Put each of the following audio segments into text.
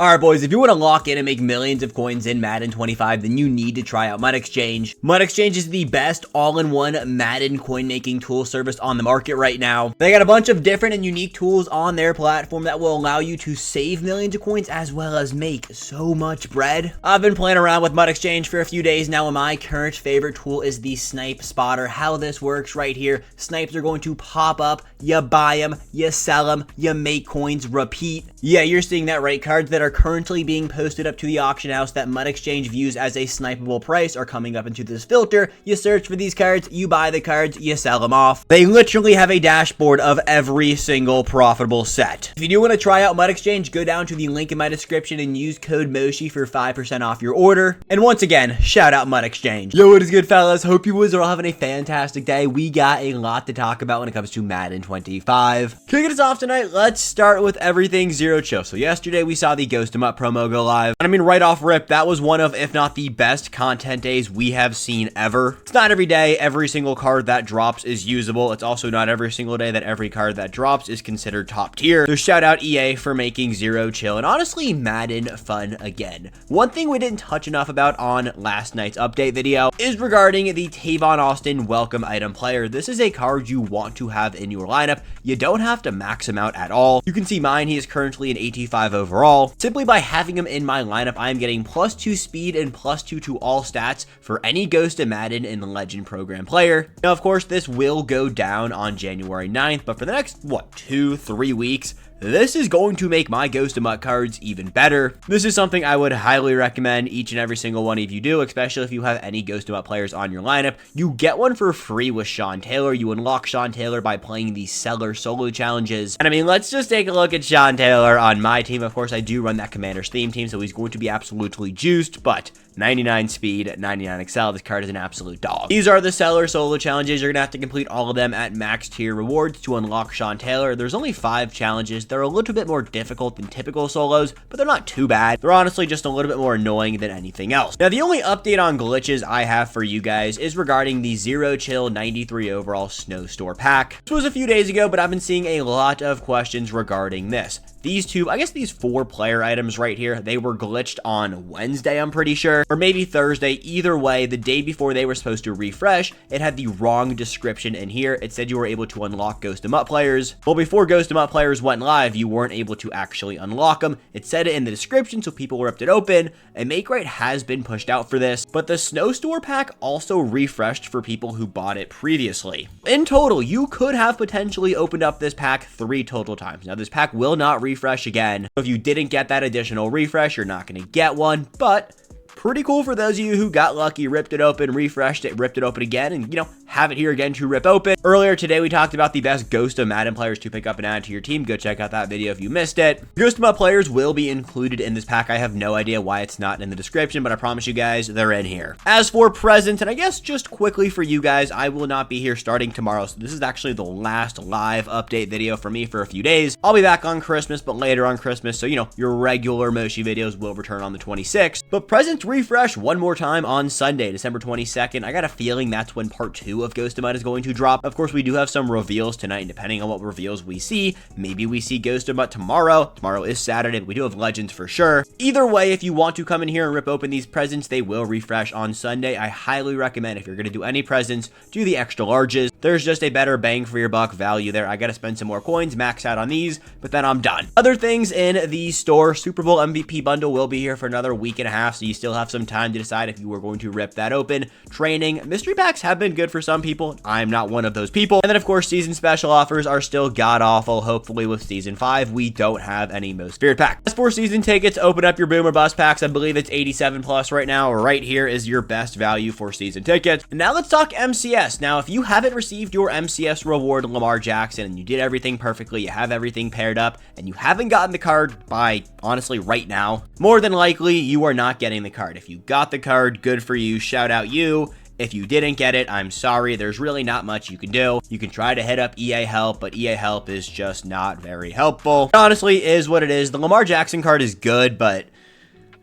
Alright boys, if you want to lock in and make millions of coins in Madden 25, then you need to try out Mud Exchange. Mud Exchange is the best all-in-one Madden coin making tool service on the market right now. They got a bunch of different and unique tools on their platform that will allow you to save millions of coins as well as make so much bread. I've been playing around with Mud Exchange for a few days now, and my current favorite tool is the Snipe Spotter. How this works right here, snipes are going to pop up, you buy them, you sell them, you make coins, repeat. Yeah, you're seeing that right. Cards that are currently being posted up to the auction house that Mud Exchange views as a snipeable price are coming up into this filter. You search for these cards, you buy the cards, you sell them off. They literally have a dashboard of every single profitable set. If you do want to try out Mud Exchange, go down to the link in my description and use code MOSHI for 5% off your order. And once again, shout out Mud Exchange. Yo, what is good, fellas? Hope you boys are all having a fantastic day. We got a lot to talk about when it comes to Madden 25. Kicking us off tonight, let's start with everything Zero Chill. So yesterday we saw the Ghost 'em Up promo go live. And I mean, right off rip, that was one of, if not the best content days we have seen ever. It's not every day every single card that drops is usable. It's also not every single day that every card that drops is considered top tier. So shout out EA for making Zero Chill and honestly Madden fun again. One thing we didn't touch enough about on last night's update video is regarding the Tavon Austin welcome item player. This is a card you want to have in your lineup. You don't have to max him out at all. You can see mine, he is currently an 85 overall. Simply by having him in my lineup, I am getting +2 speed and +2 to all stats for any Ghost of Madden in the Legend Program player. Now, of course, this will go down on January 9th, but for the next, 2-3 weeks, this is going to make my Ghost of Mutt cards even better. This is something I would highly recommend each and every single one of you do, especially if you have any Ghost of Mutt players on your lineup. You get one for free with Sean Taylor. You unlock Sean Taylor by playing the Seller solo challenges. And I mean, let's just take a look at Sean Taylor on my team. Of course, I do run that Commander's theme team, so he's going to be absolutely juiced, but 99 speed, 99 excel. This card is an absolute dog. These are the Seller solo challenges. You're going to have to complete all of them at max tier rewards to unlock Sean Taylor. There's only 5 challenges. They're a little bit more difficult than typical solos, but they're not too bad. They're honestly just a little bit more annoying than anything else. Now, the only update on glitches I have for you guys is regarding the Zero Chill 93 overall Snow Store pack. This was a few days ago, but I've been seeing a lot of questions regarding this. These two, I guess these 4 player items right here, they were glitched on Wednesday, I'm pretty sure, or maybe Thursday. Either way, the day before they were supposed to refresh, it had the wrong description in here. It said you were able to unlock Ghost 'em Up players. Well, before Ghost 'em Up players went live, you weren't able to actually unlock them. It said it in the description, so people ripped it open. A Makeright has been pushed out for this, but the Snow Store pack also refreshed for people who bought it previously. In total, you could have potentially opened up this pack 3 total times. Now, this pack will not refresh again. So if you didn't get that additional refresh, you're not going to get one, but pretty cool for those of you who got lucky, ripped it open, refreshed it, ripped it open again, and, have it here again to rip open. Earlier today, we talked about the best Ghost of Madden players to pick up and add to your team. Go check out that video if you missed it. Ghost of Madden players will be included in this pack. I have no idea why it's not in the description, but I promise you guys, they're in here. As for presents, and I guess just quickly for you guys, I will not be here starting tomorrow, so this is actually the last live update video for me for a few days. I'll be back on Christmas, but later on Christmas, so, your regular Moshi videos will return on the 26th. But presents refresh one more time on Sunday, December 22nd. I got a feeling that's when part 2 of Ghost of Mud is going to drop. Of course, we do have some reveals tonight, and depending on what reveals we see, maybe we see Ghost of Mud tomorrow. Tomorrow is Saturday, but we do have Legends for sure. Either way, if you want to come in here and rip open these presents, they will refresh on Sunday. I highly recommend, if you're going to do any presents, do the extra larges. There's just a better bang for your buck value there. I got to spend some more coins, max out on these, but then I'm done. Other things in the store, Super Bowl MVP bundle will be here for another week and a half, so you still have some time to decide if you were going to rip that open. Training, mystery packs have been good for some people. I'm not one of those people. And then, of course, season special offers are still god-awful. Hopefully, with Season 5, we don't have any Most Spirit pack. As for season tickets, open up your Boom or Bust packs. I believe it's 87 plus right now. Right here is your best value for season tickets. And now let's talk MCS. Now, if you haven't received your MCS reward, Lamar Jackson, and you did everything perfectly, you have everything paired up, and you haven't gotten the card by, honestly, right now, more than likely, you are not getting the card. If you got the card, good for you. Shout out you. If you didn't get it, I'm sorry. There's really not much you can do. You can try to hit up EA Help, but EA Help is just not very helpful. It honestly is what it is. The Lamar Jackson card is good, but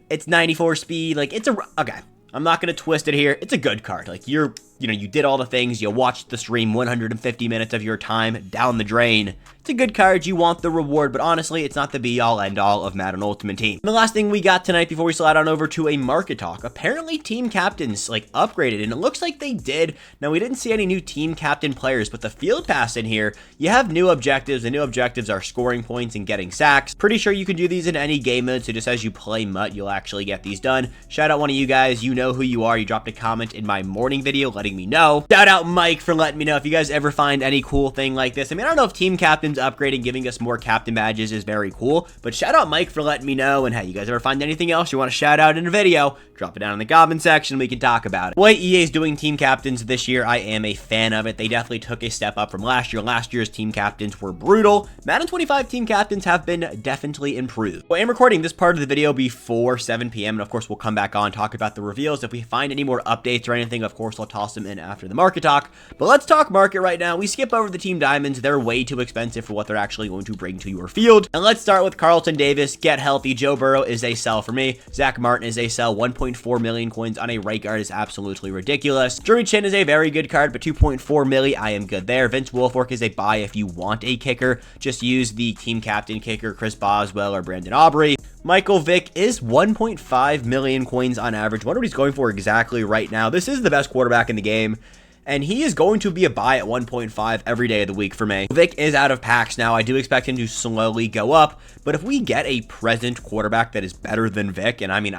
it's 94 speed. Okay, I'm not going to twist it here. It's a good card. You're you did all the things, you watched the stream, 150 minutes of your time down the drain. It's a good card, you want the reward, but honestly, it's not the be-all, end-all of Madden Ultimate Team. And the last thing we got tonight before we slide on over to a market talk, apparently team captains, upgraded, and it looks like they did. Now, we didn't see any new team captain players, but the field pass in here, you have new objectives. The new objectives are scoring points and getting sacks. Pretty sure you can do these in any game mode, so just as you play MUT, you'll actually get these done. Shout out one of you guys, you know who you are. You dropped a comment in my morning video letting me know. Shout out Mike for letting me know if you guys ever find any cool thing like this. I mean, I don't know if team captains upgrading, giving us more captain badges is very cool, but shout out Mike for letting me know. And hey, you guys ever find anything else you want to shout out in a video, drop it down in the comment section, we can talk about it. The way EA is doing team captains this year, I am a fan of it. They definitely took a step up from last year. Last year's team captains were brutal. Madden 25 team captains have been definitely improved. Well, I'm recording this part of the video before 7 p.m. and of course we'll come back on, talk about the reveals. If we find any more updates or anything, of course I'll toss them in after the market talk. But let's talk market right now. We skip over the team diamonds. They're way too expensive for what they're actually going to bring to your field. And let's start with Carlton Davis. Get healthy. Joe Burrow is a sell for me. Zach Martin is a sell. 1.4 million coins on a right guard is absolutely ridiculous. Jeremy Chin is a very good card, but 2.4 milli, I am good there. Vince Wilfork is a buy if you want a kicker. Just use the team captain kicker, Chris Boswell or Brandon Aubrey. Michael Vick is 1.5 million coins on average. Wonder what he's going for exactly right now. This is the best quarterback in the game, and he is going to be a buy at 1.5 every day of the week for me. Vic is out of packs now. I do expect him to slowly go up, but if we get a present quarterback that is better than Vic, and I mean,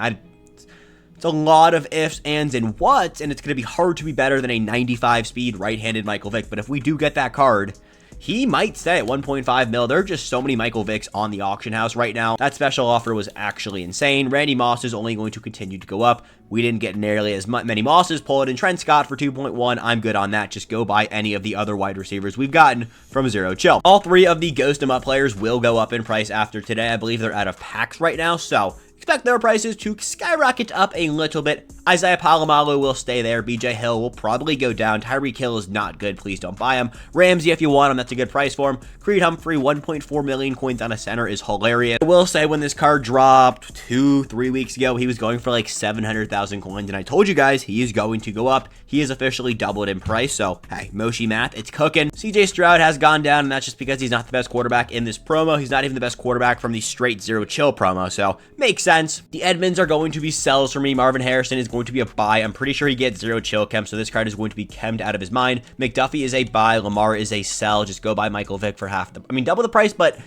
it's a lot of ifs, ands, and whats, and it's going to be hard to be better than a 95 speed right-handed Michael Vick, but if we do get that card, he might stay at 1.5 mil. There are just so many Michael Vicks on the auction house right now. That special offer was actually insane. Randy Moss is only going to continue to go up. We didn't get nearly as many Mosses pulled, and Trent Scott for 2.1. I'm good on that. Just go buy any of the other wide receivers we've gotten from Zero Chill. All three of the Ghost 'em Up players will go up in price after today. I believe they're out of packs right now, so expect their prices to skyrocket up a little bit. Isaiah Palomalu will stay there. BJ Hill will probably go down. Tyreek Hill is not good. Please don't buy him. Ramsey, if you want him, that's a good price for him. Creed Humphrey, 1.4 million coins on a center is hilarious. I will say when this card dropped 2-3 weeks ago, he was going for like 700,000 coins, and I told you guys he is going to go up. He is officially doubled in price, so hey, Moshi math, it's cooking. CJ Stroud has gone down, and that's just because he's not the best quarterback in this promo. He's not even the best quarterback from the straight Zero Chill promo, so makes sense. The Edmonds are going to be sells for me. Marvin Harrison is going to be a buy. I'm pretty sure he gets Zero Chill chem, so this card is going to be chemmed out of his mind. McDuffie is a buy. Lamar is a sell. Just go buy Michael Vick for double the price, but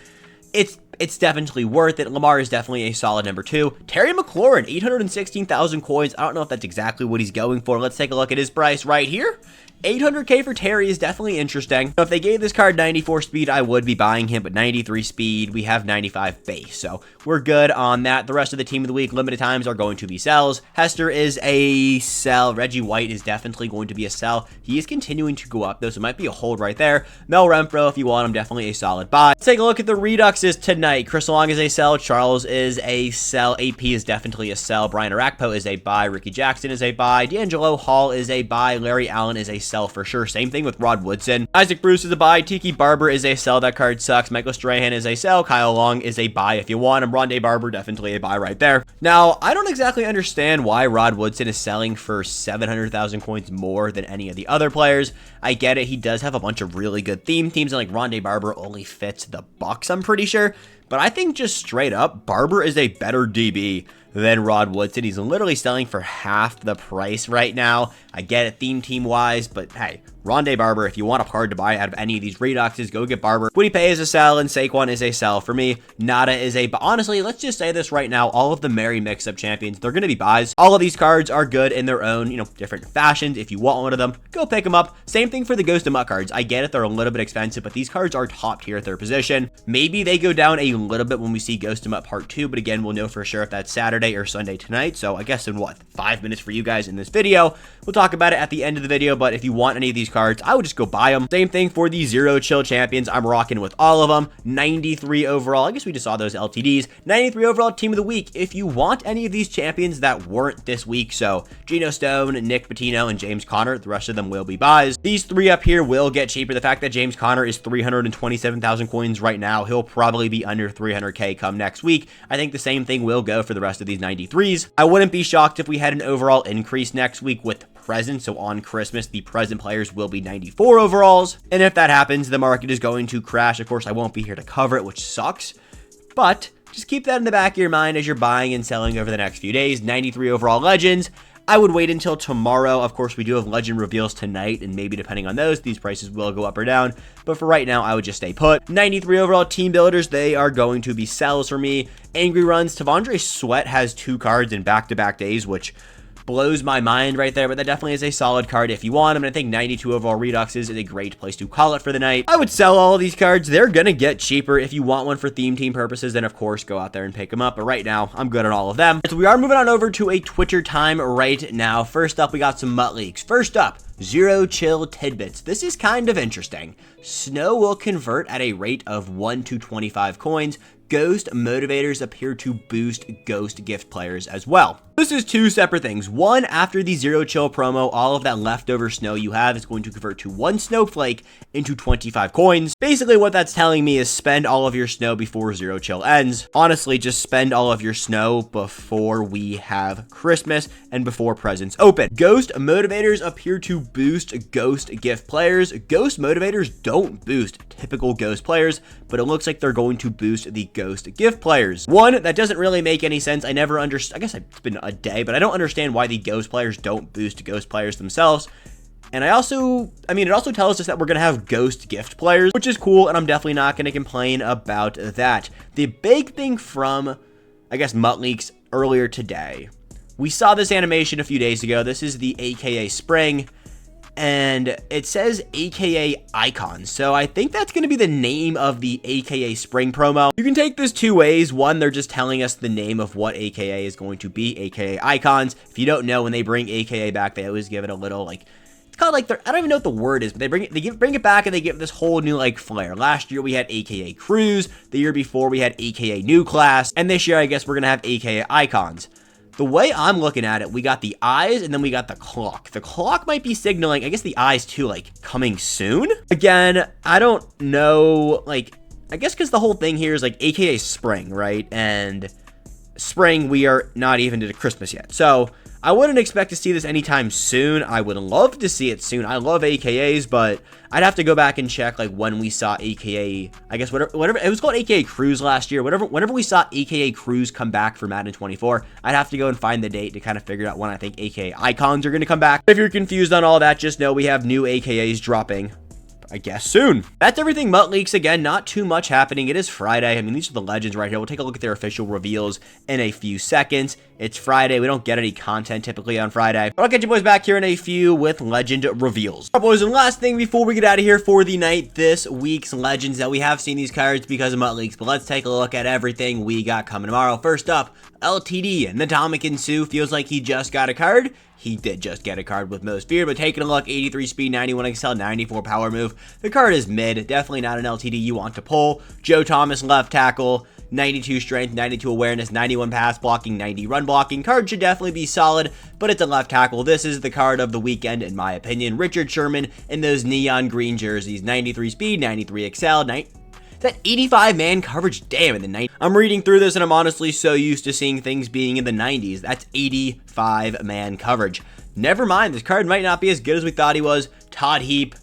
it's definitely worth it. Lamar is definitely a solid number 2. Terry McLaurin, 816,000 coins. I don't know if that's exactly what he's going for. Let's take a look at his price right here. 800k for Terry is definitely interesting. So if they gave this card 94 speed, I would be buying him, but 93 speed, we have 95 base, so we're good on that. The rest of the team of the week, limited times, are going to be sells. Hester is a sell. Reggie White is definitely going to be a sell. He is continuing to go up, though, so it might be a hold right there. Mel Renfro, if you want him, definitely a solid buy. Let's take a look at the Reduxes tonight. Chris Long is a sell. Charles is a sell. AP is definitely a sell. Brian Arakpo is a buy. Ricky Jackson is a buy. D'Angelo Hall is a buy. Larry Allen is a sell for sure. Same thing with Rod Woodson. Isaac Bruce is a buy. Tiki Barber is a sell. That card sucks. Michael Strahan is a sell. Kyle Long is a buy if you want him. Rondé Barber, definitely a buy right there. Now, I don't exactly understand why Rod Woodson is selling for 700,000 coins more than any of the other players. I get it. He does have a bunch of really good theme teams, and like Rondé Barber only fits the Bucks, I'm pretty sure. But I think just straight up, Barber is a better DB than Rod Woodson. He's literally selling for half the price right now. I get it theme team wise, but hey, Rondé Barber, if you want a card to buy out of any of these Reduxes, go get Barber. Woody Pay is a sell, and Saquon is a sell for me. Nada is a, but honestly, let's just say this right now, all of the Merry Mix-Up champions, they're going to be buys. All of these cards are good in their own, different fashions. If you want one of them, go pick them up. Same thing for the Ghost 'em Up cards. I get it, they're a little bit expensive, but these cards are top tier at their position. Maybe they go down a little bit when we see Ghost 'em Up Part 2, but again, we'll know for sure if that's Saturday or Sunday tonight. So I guess in 5 minutes for you guys in this video. We'll talk about it at the end of the video, but if you want any of these cards, I would just go buy them. Same thing for the Zero Chill champions. I'm rocking with all of them. 93 overall. I guess we just saw those LTDs. 93 overall team of the week. If you want any of these champions that weren't this week, so Geno Stone, Nick Pitino, and James Conner, the rest of them will be buys. These three up here will get cheaper. The fact that James Conner is 327,000 coins right now, he'll probably be under 300k come next week. I think the same thing will go for the rest of these 93s. I wouldn't be shocked if we had an overall increase next week with present. So on Christmas, the present players will be 94 overalls. And if that happens, the market is going to crash. Of course, I won't be here to cover it, which sucks. But just keep that in the back of your mind as you're buying and selling over the next few days. 93 overall legends. I would wait until tomorrow. Of course, we do have legend reveals tonight, and maybe depending on those, these prices will go up or down. But for right now, I would just stay put. 93 overall team builders, they are going to be sells for me. Angry runs, Tavondre Sweat has 2 cards in back-to-back days, which blows my mind right there, but that definitely is a solid card if you want them. And I think 92 overall Reduxes is a great place to call it for the night. I would sell all of these cards. They're gonna get cheaper. If you want one for theme team purposes, then of course go out there and pick them up. But right now, I'm good on all of them. So we are moving on over to a Twitcher time right now. First up, we got some MUT leaks. First up, Zero Chill Tidbits. This is kind of interesting. Snow will convert at a rate of 1 to 25 coins. Ghost motivators appear to boost ghost gift players as well. This is 2 separate things. One, after the Zero Chill promo, all of that leftover snow you have is going to convert to 1 snowflake into 25 coins. Basically, what that's telling me is spend all of your snow before Zero Chill ends. Honestly, just spend all of your snow before we have Christmas and before presents open. Ghost motivators appear to boost ghost gift players. Ghost motivators don't boost typical ghost players, but it looks like they're going to boost the ghost gift players. One, that doesn't really make any sense. I never understood. I guess it's been a day, but I don't understand why the ghost players don't boost ghost players themselves. And it also tells us that we're going to have ghost gift players, which is cool, and I'm definitely not going to complain about that. The big thing from, I guess, MUT leaks earlier today, we saw this animation a few days ago. This is the AKA Spring, and it says AKA Icons. So I think that's going to be the name of the AKA Spring promo. You can take this 2 ways. One, they're just telling us the name of what AKA is going to be, AKA Icons. If you don't know, when they bring AKA back, they always give it a little, like, it's called like, I don't even know what the word is, but they bring it back and they give this whole new like flair. Last year we had AKA Cruise. The year before we had AKA New Class. And this year I guess we're going to have AKA Icons. The way I'm looking at it, we got the eyes and then we got the clock. The clock might be signaling, I guess the eyes too, like coming soon. Again, I don't know, like, I guess because the whole thing here is like AKA Spring, right? And spring, we are not even to Christmas yet. So I wouldn't expect to see this anytime soon. I would love to see it soon. I love AKAs, but I'd have to go back and check like when we saw AKA, I guess whatever it was called, AKA Cruise last year. Whenever we saw AKA Cruise come back for Madden 24, I'd have to go and find the date to kind of figure out when I think AKA Icons are going to come back. If you're confused on all that, just know we have new AKAs dropping, I guess, soon. That's everything MUT leaks. Again, not too much happening. It is Friday. I mean, these are the legends right here. We'll take a look at their official reveals in a few seconds. It's Friday. We don't get any content typically on Friday, but I'll get you boys back here in a few with legend reveals. All right, boys, and last thing before we get out of here for the night, this week's legends. That we have seen these cards because of MUT leaks, but let's take a look at everything we got coming tomorrow. First up, LTD and Ndamukong Suh feels like he just got a card. He did just get a card with Most Feared, but taking a look, 83 speed, 91 excel, 94 power move. The card is mid, definitely not an LTD you want to pull. Joe Thomas, left tackle, 92 strength, 92 awareness, 91 pass blocking, 90 run blocking. Card should definitely be solid, but it's a left tackle. This is the card of the weekend, in my opinion. Richard Sherman in those neon green jerseys, 93 speed, 93 excel, that 85 man coverage, damn, in the 90s. I'm reading through this and I'm honestly so used to seeing things being in the 90s. That's 85 man coverage. Never mind, this card might not be as good as we thought he was. Todd Heap.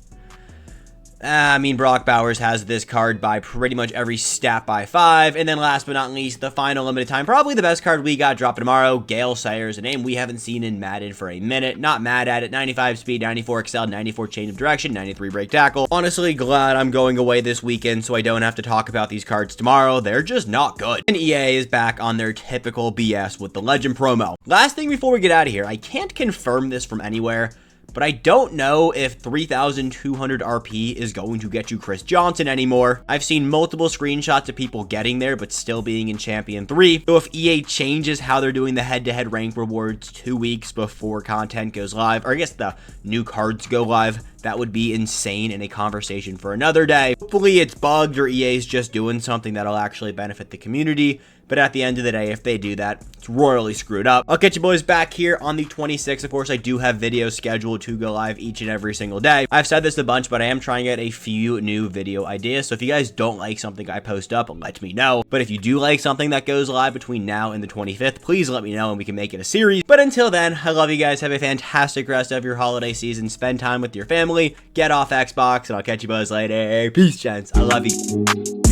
I mean, Brock Bowers has this card by pretty much every stat by 5. And then last but not least, the final limited time, probably the best card we got dropping tomorrow, Gale Sayers, a name we haven't seen in Madden for a minute. Not mad at it. 95 speed, 94 excel, 94 change of direction, 93 break tackle. Honestly, glad I'm going away this weekend so I don't have to talk about these cards tomorrow. They're just not good. And EA is back on their typical BS with the Legend promo. Last thing before we get out of here, I can't confirm this from anywhere, but I don't know if 3,200 RP is going to get you Chris Johnson anymore. I've seen multiple screenshots of people getting there, but still being in Champion 3. So if EA changes how they're doing the head-to-head rank rewards 2 weeks before content goes live, or I guess the new cards go live, that would be insane and a conversation for another day. Hopefully it's bugged or EA's just doing something that'll actually benefit the community. But at the end of the day, if they do that, it's royally screwed up. I'll catch you boys back here on the 26th. Of course, I do have videos scheduled to go live each and every single day. I've said this a bunch, but I am trying out a few new video ideas. So if you guys don't like something I post up, let me know. But if you do like something that goes live between now and the 25th, please let me know and we can make it a series. But until then, I love you guys. Have a fantastic rest of your holiday season. Spend time with your family. Get off Xbox, and I'll catch you boys later. Peace, gents. I love you.